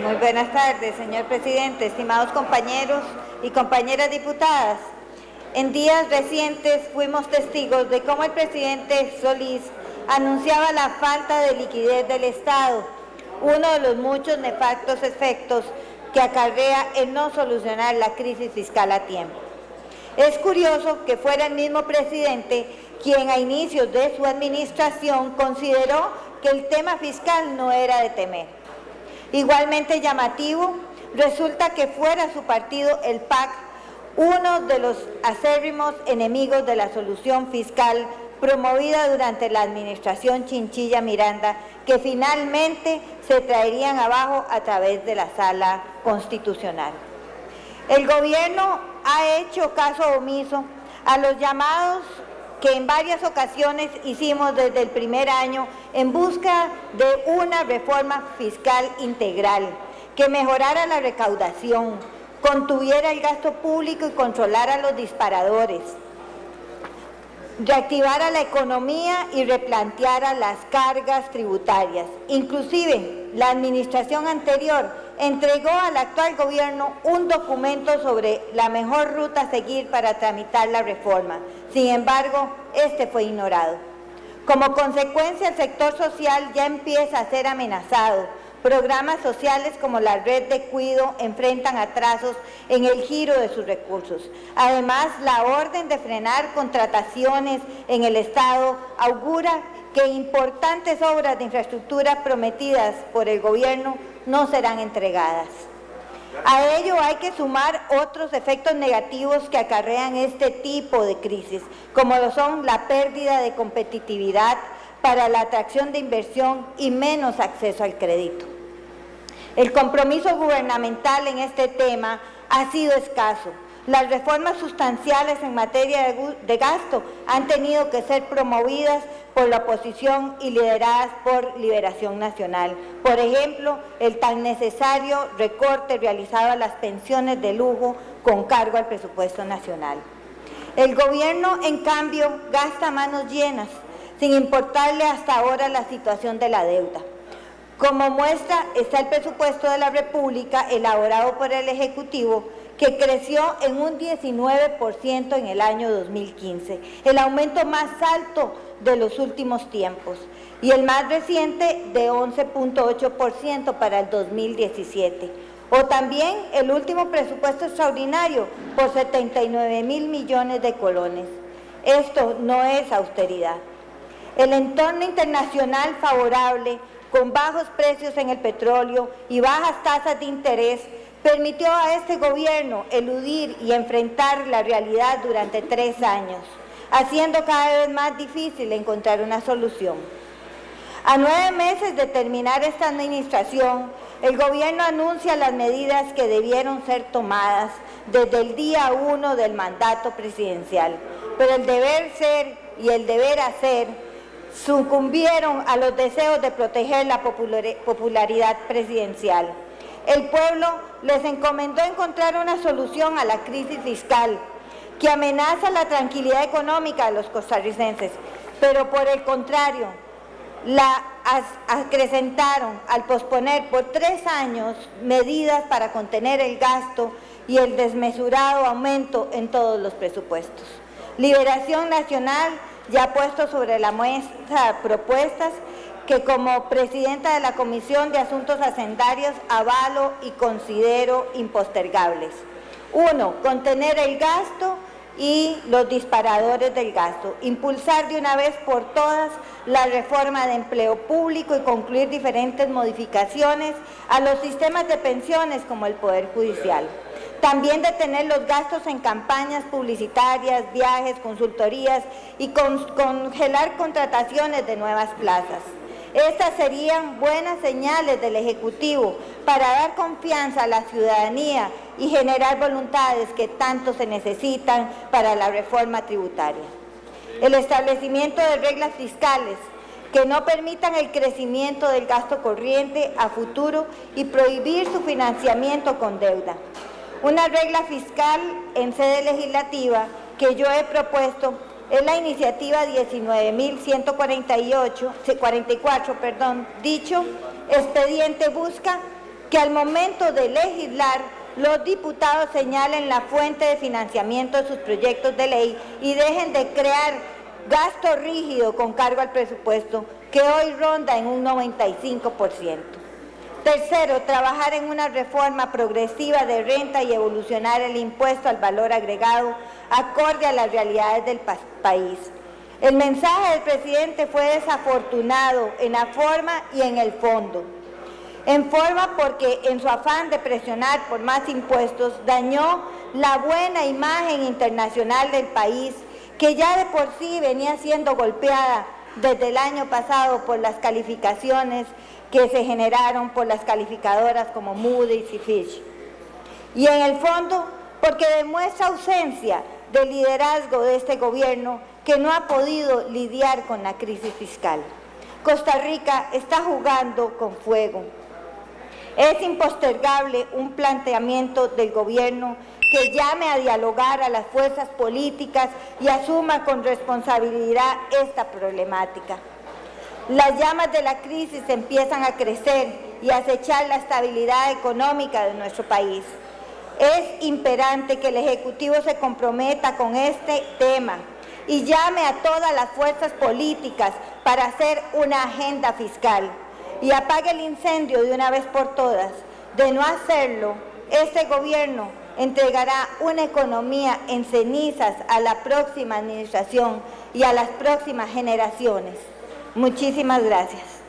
Muy buenas tardes, señor presidente, estimados compañeros y compañeras diputadas. En días recientes fuimos testigos de cómo el presidente Solís anunciaba la falta de liquidez del Estado, uno de los muchos nefastos efectos que acarrea el no solucionar la crisis fiscal a tiempo. Es curioso que fuera el mismo presidente quien a inicios de su administración consideró que el tema fiscal no era de temer. Igualmente llamativo, resulta que fuera su partido, el PAC, uno de los acérrimos enemigos de la solución fiscal promovida durante la administración Chinchilla Miranda, que finalmente se traerían abajo a través de la Sala Constitucional. El gobierno ha hecho caso omiso a los llamados que en varias ocasiones hicimos desde el primer año en busca de una reforma fiscal integral que mejorara la recaudación, contuviera el gasto público y controlara los disparadores, reactivara la economía y replanteara las cargas tributarias. Inclusive, la administración anterior entregó al actual gobierno un documento sobre la mejor ruta a seguir para tramitar la reforma. Sin embargo, este fue ignorado. Como consecuencia, el sector social ya empieza a ser amenazado. Programas sociales como la Red de Cuido enfrentan atrasos en el giro de sus recursos. Además, la orden de frenar contrataciones en el Estado augura que importantes obras de infraestructura prometidas por el gobierno no serán entregadas. A ello hay que sumar otros efectos negativos que acarrean este tipo de crisis, como lo son la pérdida de competitividad para la atracción de inversión y menos acceso al crédito. El compromiso gubernamental en este tema ha sido escaso. Las reformas sustanciales en materia de gasto han tenido que ser promovidas por la oposición y lideradas por Liberación Nacional. Por ejemplo, el tan necesario recorte realizado a las pensiones de lujo con cargo al presupuesto nacional. El gobierno, en cambio, gasta a manos llenas, sin importarle hasta ahora la situación de la deuda. Como muestra está el presupuesto de la República elaborado por el Ejecutivo, que creció en un 19% en el año 2015, el aumento más alto de los últimos tiempos, y el más reciente de 11.8% para el 2017. O también el último presupuesto extraordinario por 79.000 millones de colones. Esto no es austeridad. El entorno internacional favorable, con bajos precios en el petróleo y bajas tasas de interés, permitió a este gobierno eludir y enfrentar la realidad durante 3 años, haciendo cada vez más difícil encontrar una solución. A 9 meses de terminar esta administración, el gobierno anuncia las medidas que debieron ser tomadas desde el día 1 del mandato presidencial, pero el deber ser y el deber hacer sucumbieron a los deseos de proteger la popularidad presidencial. El pueblo les encomendó encontrar una solución a la crisis fiscal que amenaza la tranquilidad económica de los costarricenses, pero por el contrario, la acrecentaron al posponer por 3 años medidas para contener el gasto y el desmesurado aumento en todos los presupuestos. Liberación Nacional ya ha puesto sobre la mesa propuestas que como presidenta de la Comisión de Asuntos Hacendarios avalo y considero impostergables. 1. Contener el gasto y los disparadores del gasto. Impulsar de una vez por todas la reforma de empleo público y concluir diferentes modificaciones a los sistemas de pensiones como el Poder Judicial. También detener los gastos en campañas publicitarias, viajes, consultorías y congelar contrataciones de nuevas plazas. Estas serían buenas señales del Ejecutivo para dar confianza a la ciudadanía y generar voluntades que tanto se necesitan para la reforma tributaria. El establecimiento de reglas fiscales que no permitan el crecimiento del gasto corriente a futuro y prohibir su financiamiento con deuda. Una regla fiscal en sede legislativa que yo he propuesto es la iniciativa 19.144. Dicho expediente busca que al momento de legislar, los diputados señalen la fuente de financiamiento de sus proyectos de ley y dejen de crear gasto rígido con cargo al presupuesto, que hoy ronda en un 95%. Tercero, trabajar en una reforma progresiva de renta y evolucionar el impuesto al valor agregado acorde a las realidades del país. El mensaje del presidente fue desafortunado en la forma y en el fondo. En forma porque en su afán de presionar por más impuestos dañó la buena imagen internacional del país, que ya de por sí venía siendo golpeada desde el año pasado por las calificaciones que se generaron por las calificadoras como Moody's y Fitch. Y en el fondo porque demuestra ausencia de liderazgo de este gobierno, que no ha podido lidiar con la crisis fiscal. Costa Rica está jugando con fuego. Es impostergable un planteamiento del gobierno que llame a dialogar a las fuerzas políticas y asuma con responsabilidad esta problemática. Las llamas de la crisis empiezan a crecer y a acechar la estabilidad económica de nuestro país. Es imperante que el Ejecutivo se comprometa con este tema y llame a todas las fuerzas políticas para hacer una agenda fiscal y apague el incendio de una vez por todas. De no hacerlo, este gobierno entregará una economía en cenizas a la próxima administración y a las próximas generaciones. Muchísimas gracias.